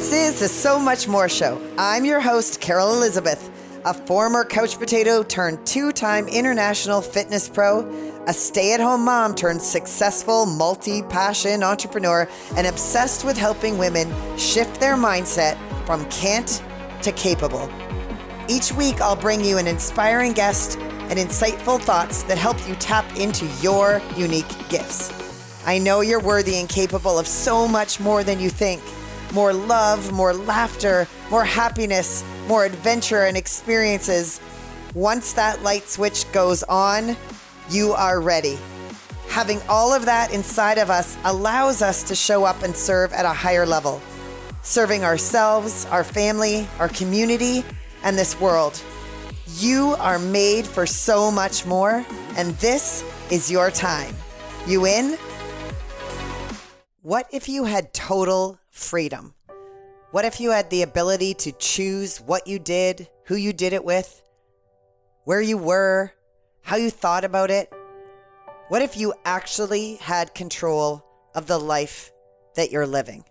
This is the So Much More Show. I'm your host, Carol Elizabeth, a former couch potato turned two-time international fitness pro, a stay-at-home mom turned successful multi-passion entrepreneur, and obsessed with helping women shift their mindset from can't to capable. Each week, I'll bring you an inspiring guest and insightful thoughts that help you tap into your unique gifts. I know you're worthy and capable of so much more than you think. More love, more laughter, more happiness, more adventure and experiences. Once that light switch goes on, you are ready. Having all of that inside of us allows us to show up and serve at a higher level, serving ourselves, our family, our community, and this world. You are made for so much more, and this is your time. You in? What if you had total freedom? What if you had the ability to choose what you did, who you did it with, where you were, how you thought about it? What if you actually had control of the life that you're living?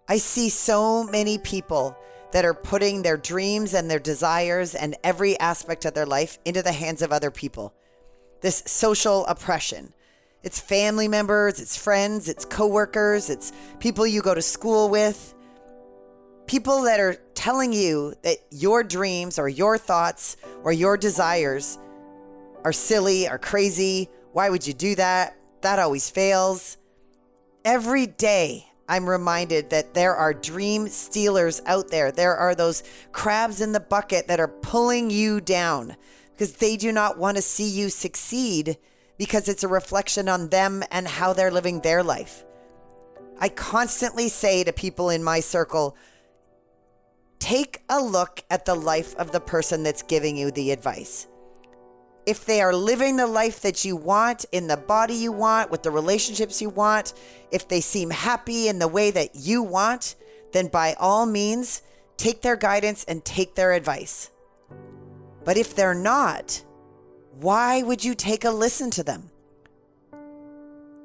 I see so many people that are putting their dreams and their desires and every aspect of their life into the hands of other people. This social oppression. It's family members, it's friends, it's coworkers, it's people you go to school with. People that are telling you that your dreams or your thoughts or your desires are silly, are crazy. Why would you do that? That always fails. Every day, I'm reminded that there are dream stealers out there. There are those crabs in the bucket that are pulling you down because they do not want to see you succeed, because it's a reflection on them and how they're living their life. I constantly say to people in my circle, take a look at the life of the person that's giving you the advice. If they are living the life that you want, in the body you want, with the relationships you want, if they seem happy in the way that you want, then by all means, take their guidance and take their advice. But if they're not, why would you take a listen to them?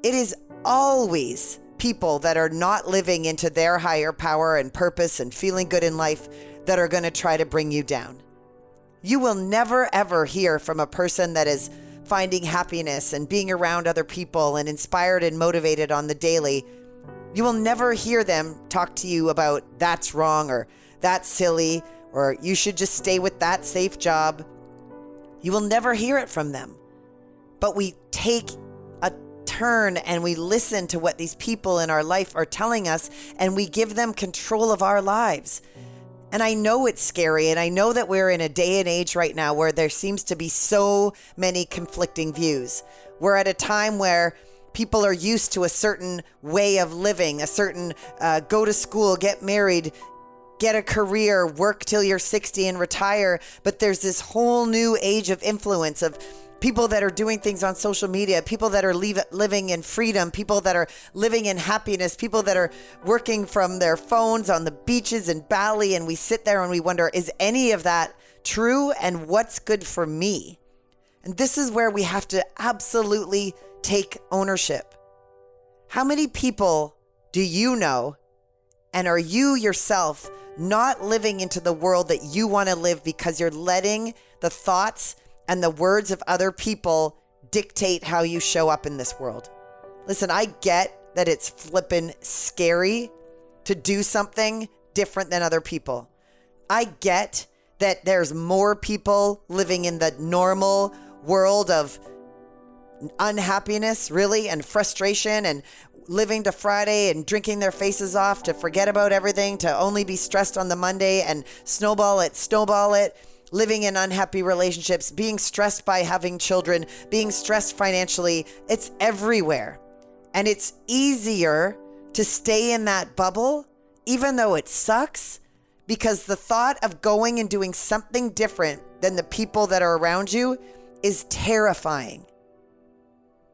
It is always people that are not living into their higher power and purpose and feeling good in life that are going to try to bring you down. You will never, ever hear from a person that is finding happiness and being around other people and inspired and motivated on the daily. You will never hear them talk to you about that's wrong or that's silly or you should just stay with that safe job. You will never hear it from them. But we take a turn and we listen to what these people in our life are telling us, and we give them control of our lives. And I know it's scary, and I know that we're in a day and age right now where there seems to be so many conflicting views. We're at a time where people are used to a certain way of living, a certain go to school, get married, get a career, work till you're 60 and retire. But there's this whole new age of influence of people that are doing things on social media, people that are living in freedom, people that are living in happiness, people that are working from their phones on the beaches in Bali. And we sit there and we wonder, is any of that true? And what's good for me? And this is where we have to absolutely take ownership. How many people do you know, and are you yourself not living into the world that you want to live because you're letting the thoughts and the words of other people dictate how you show up in this world? Listen, I get that it's flippin' scary to do something different than other people. I get that there's more people living in the normal world of unhappiness, really, and frustration and living to Friday and drinking their faces off to forget about everything, to only be stressed on the Monday and snowball it, living in unhappy relationships, being stressed by having children, being stressed financially. It's everywhere. And it's easier to stay in that bubble, even though it sucks, because the thought of going and doing something different than the people that are around you is terrifying.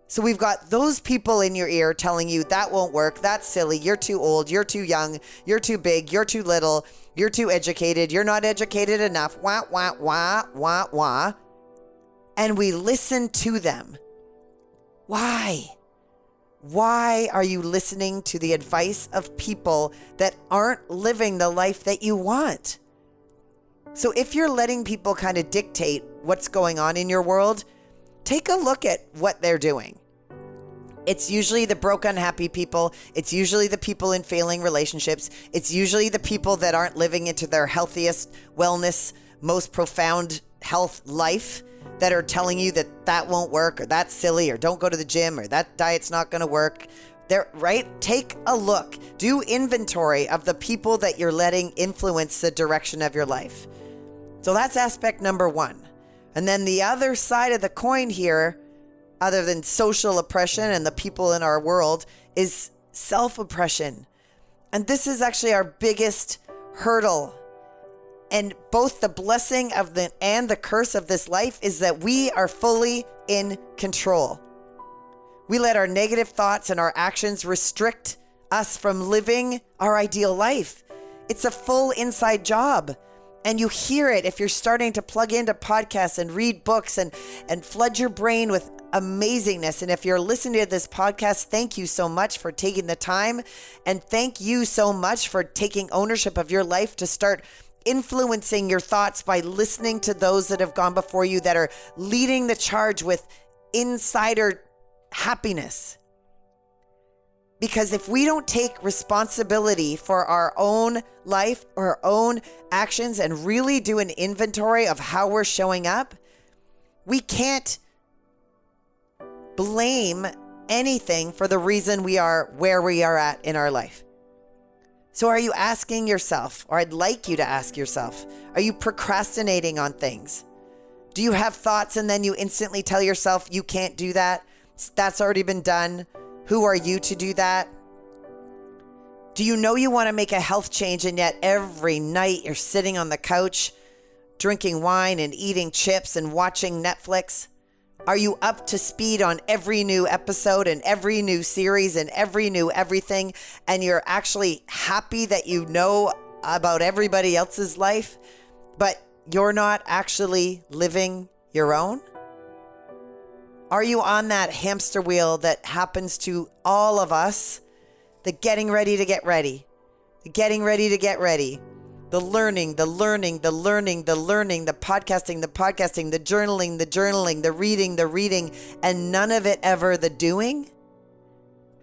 So we've got those people in your ear telling you that won't work, that's silly, you're too old, you're too young, you're too big, you're too little, you're too educated, you're not educated enough, wah, wah, wah, wah, wah. And we listen to them. Why? Why are you listening to the advice of people that aren't living the life that you want? So if you're letting people kind of dictate what's going on in your world, take a look at what they're doing. It's usually the broke, unhappy people. It's usually the people in failing relationships. It's usually the people that aren't living into their healthiest wellness, most profound health life, that are telling you that that won't work, or that's silly, or don't go to the gym, or that diet's not going to work. Right? Take a look. Do inventory of the people that you're letting influence the direction of your life. So that's aspect number one. And then the other side of the coin here, other than social oppression and the people in our world, is self-oppression. And this is actually our biggest hurdle. And both the blessing of and the curse of this life is that we are fully in control. We let our negative thoughts and our actions restrict us from living our ideal life. It's a full inside job. And you hear it if you're starting to plug into podcasts and read books and flood your brain with amazingness. And if you're listening to this podcast, thank you so much for taking the time. And thank you so much for taking ownership of your life to start influencing your thoughts by listening to those that have gone before you, that are leading the charge with insider happiness. Because if we don't take responsibility for our own life or our own actions and really do an inventory of how we're showing up, we can't blame anything for the reason we are where we are at in our life. So are you asking yourself, or I'd like you to ask yourself, are you procrastinating on things? Do you have thoughts and then you instantly tell yourself you can't do that? That's already been done. Who are you to do that? Do you know you want to make a health change, and yet every night you're sitting on the couch drinking wine and eating chips and watching Netflix? Are you up to speed on every new episode and every new series and every new everything, and you're actually happy that you know about everybody else's life, but you're not actually living your own? Are you on that hamster wheel that happens to all of us? The getting ready to get ready, the getting ready to get ready, the learning, the podcasting, the journaling, the reading, and none of it ever the doing?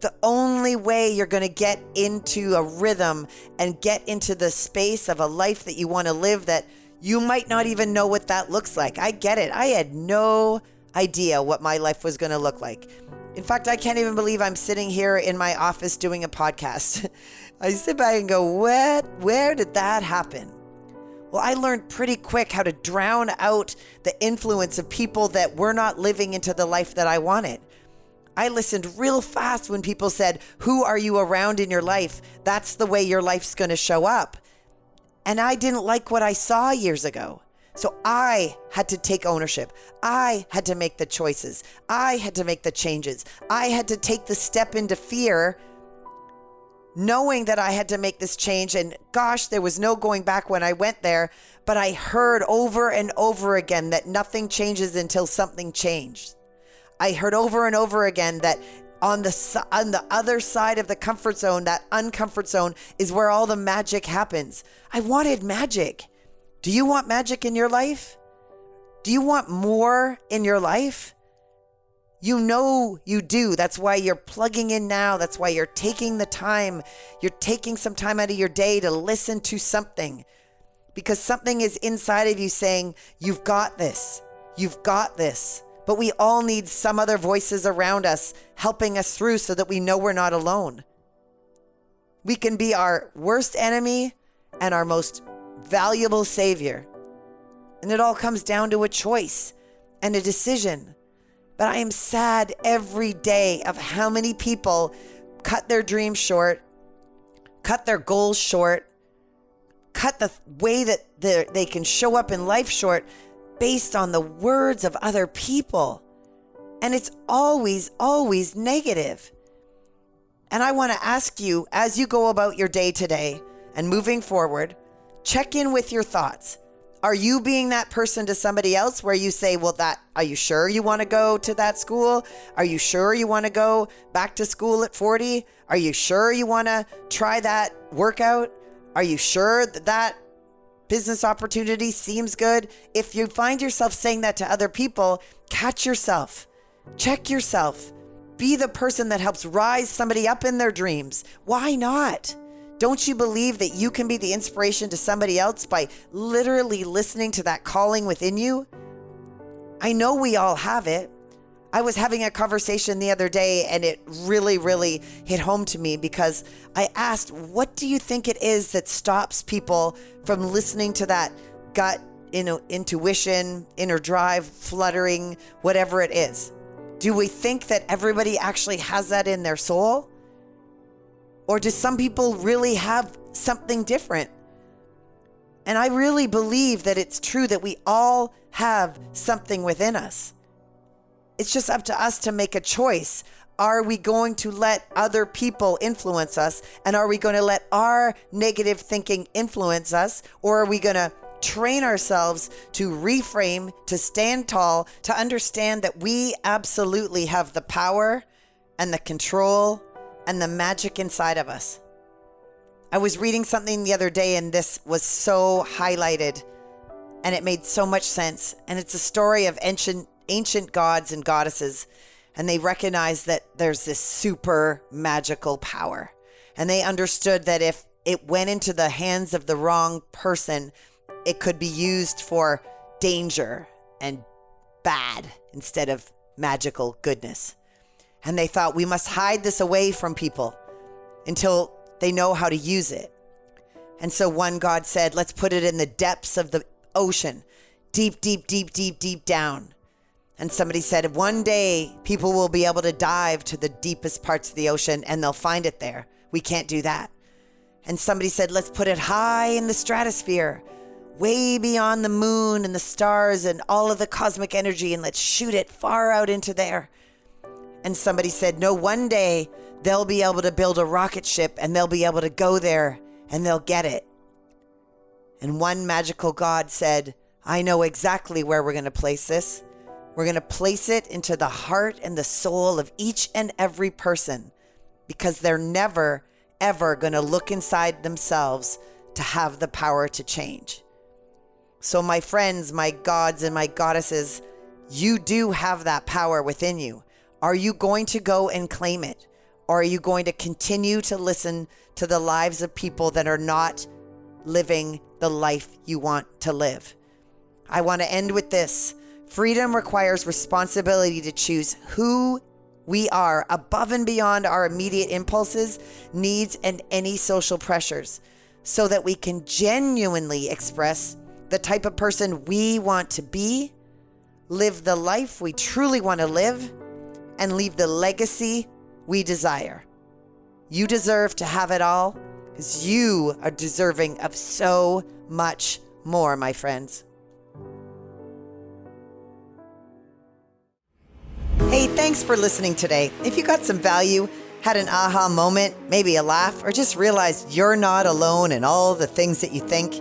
The only way you're going to get into a rhythm and get into the space of a life that you want to live, that you might not even know what that looks like. I get it. I had no idea what my life was going to look like. In fact, I can't even believe I'm sitting here in my office doing a podcast. I sit back and go, what? Where did that happen? Well, I learned pretty quick how to drown out the influence of people that were not living into the life that I wanted. I listened real fast when people said, who are you around in your life? That's the way your life's going to show up. And I didn't like what I saw years ago. So I had to take ownership. I had to make the choices. I had to make the changes. I had to take the step into fear, knowing that I had to make this change. And gosh, there was no going back when I went there. But I heard over and over again that nothing changes until something changed. I heard over and over again that on the other side of the comfort zone, that uncomfort zone, is where all the magic happens. I wanted magic. Do you want magic in your life? Do you want more in your life? You know you do. That's why you're plugging in now. That's why you're taking the time. You're taking some time out of your day to listen to something, because something is inside of you saying, you've got this. You've got this. But we all need some other voices around us helping us through so that we know we're not alone. We can be our worst enemy and our most valuable savior. And it all comes down to a choice and a decision. But I am sad every day of how many people cut their dreams short, cut their goals short, cut the way that they can show up in life short based on the words of other people. And it's always, always negative. And I want to ask you, as you go about your day today and moving forward, check in with your thoughts. Are you being that person to somebody else where you say, well, are you sure you want to go to that school? Are you sure you want to go back to school at 40? Are you sure you want to try that workout? Are you sure that business opportunity seems good? If you find yourself saying that to other people, catch yourself, check yourself, be the person that helps rise somebody up in their dreams. Why not? Don't you believe that you can be the inspiration to somebody else by literally listening to that calling within you? I know we all have it. I was having a conversation the other day and it really, really hit home to me because I asked, what do you think it is that stops people from listening to that gut, intuition, inner drive, fluttering, whatever it is? Do we think that everybody actually has that in their soul? Or do some people really have something different? And I really believe that it's true that we all have something within us. It's just up to us to make a choice. Are we going to let other people influence us? And are we going to let our negative thinking influence us? Or are we going to train ourselves to reframe, to stand tall, to understand that we absolutely have the power and the control and the magic inside of us? I was reading something the other day and this was so highlighted and it made so much sense. And it's a story of ancient gods and goddesses. And they recognized that there's this super magical power. And they understood that if it went into the hands of the wrong person, it could be used for danger and bad instead of magical goodness. And they thought, we must hide this away from people until they know how to use it. And so one god said, let's put it in the depths of the ocean, deep, deep, deep, deep, deep down. And somebody said, one day people will be able to dive to the deepest parts of the ocean and they'll find it there. We can't do that. And somebody said, let's put it high in the stratosphere, way beyond the moon and the stars and all of the cosmic energy, and let's shoot it far out into there. And somebody said, no, one day they'll be able to build a rocket ship and they'll be able to go there and they'll get it. And one magical god said, I know exactly where we're going to place this. We're going to place it into the heart and the soul of each and every person, because they're never, ever going to look inside themselves to have the power to change. So my friends, my gods and my goddesses, you do have that power within you. Are you going to go and claim it? Or are you going to continue to listen to the lives of people that are not living the life you want to live? I want to end with this. Freedom requires responsibility to choose who we are above and beyond our immediate impulses, needs, and any social pressures, so that we can genuinely express the type of person we want to be, live the life we truly want to live, and leave the legacy we desire. You deserve to have it all, because you are deserving of so much more, my friends. Hey, thanks for listening today. If you got some value, had an aha moment, maybe a laugh, or just realized you're not alone in all the things that you think,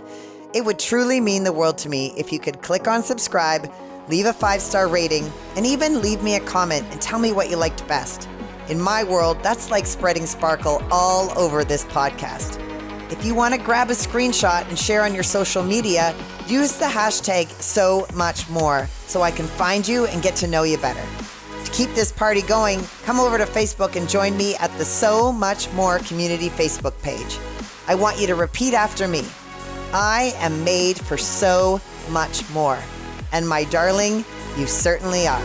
it would truly mean the world to me if you could click on subscribe, leave a 5-star rating, and even leave me a comment and tell me what you liked best. In my world, that's like spreading sparkle all over this podcast. If you want to grab a screenshot and share on your social media, use the hashtag #SoMuchMore so I can find you and get to know you better. To keep this party going, come over to Facebook and join me at the So Much More community Facebook page. I want you to repeat after me. I am made for so much more. And my darling, you certainly are.